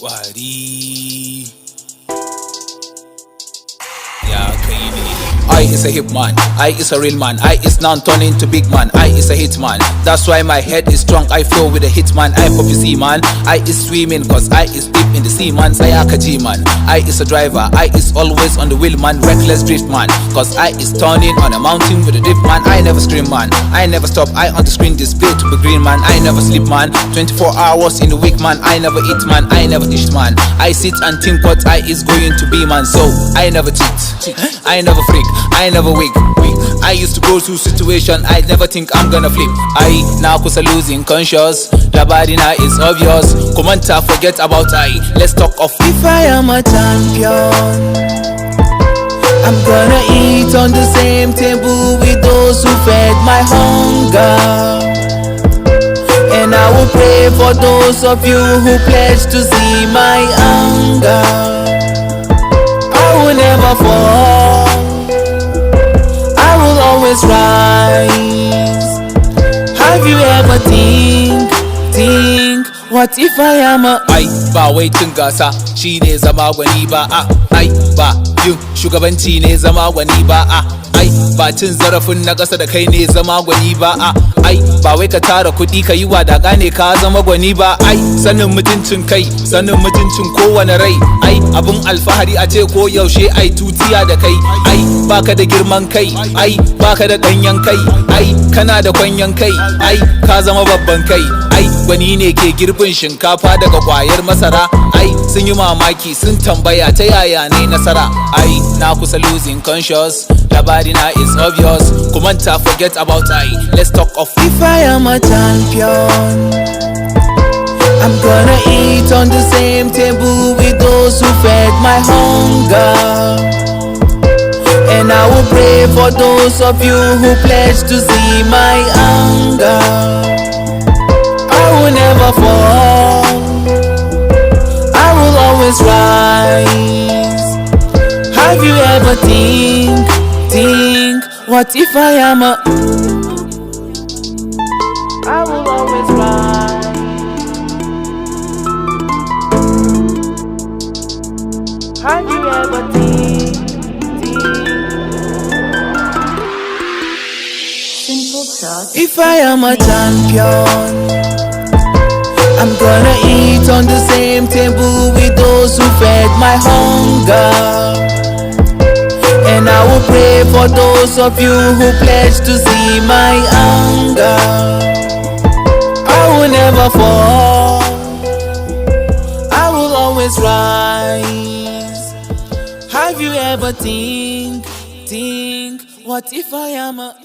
Kwari ya kai ne. I is a hip man, I is a real man, I is now turning to big man, I is a hit man. That's why my head is strong, I flow with a hit man. I pop you see man, I is swimming cause I is deep in the sea man. Sayaka G man, I is a driver, I is always on the wheel man. Reckless drift man, cause I is turning on a mountain with a dip man. I never scream man, I never stop, I on the screen display to be green man. I never sleep man, 24 hours in the week man. I never eat man, I never dish man. I sit and think what I is going to be man. So I never cheat, I never freak, I never wake. I used to go through situation I never think I'm gonna flip. I now kusa losing conscious, labari na is obvious. Komanta forget about I, let's talk of if I am a champion. I'm gonna eat on the same table with those who fed my hunger, and I will pray for those of you who pledge to see my anger. I will never fall, I will always rise. Have you ever think, what if I am a ai ba wai cin gasa shine zama gwani ba a ai ba yin shugabanci ne zama gwani ba a ai ba cin zarafin na ƙasa da kai ne zama gwani ba a ai ba wai ka tara kuɗi ka yi wadaƙa ne ka zama gwani ba. Ai sanin mutuncin kai, sanin mutuncin kowane rai. Ai abun alfahari a ce ko yaushe ai tutiya da kai. Ai baka da girman kai, ai baka da ɗanyen kai, ai kana da kwanyen kai, ai ka zama babban kai. Ai gwani ne ke girbin shinkafa daga kwayar masara. Ai sun yi mamaki sun tambaya ta yaya ne nasara. Ai na kusa losing conscious, labari na is obvious. Kumanta forget about I, let's talk of if I am a champion. I'm gonna eat on the same table with those who fed my hunger, and I will pray for those of you who pledge to see my anger. I will never fall, I will always rise. Have you ever think, what if I am a I will always rise. Have you ever think? Simple thoughts. If I am a champion, I'm gonna eat on the same table with those who fed my hunger, and I will pray for those of you who pledge to see my anger. I will never fall, I will always rise. Have you ever think, what if I am a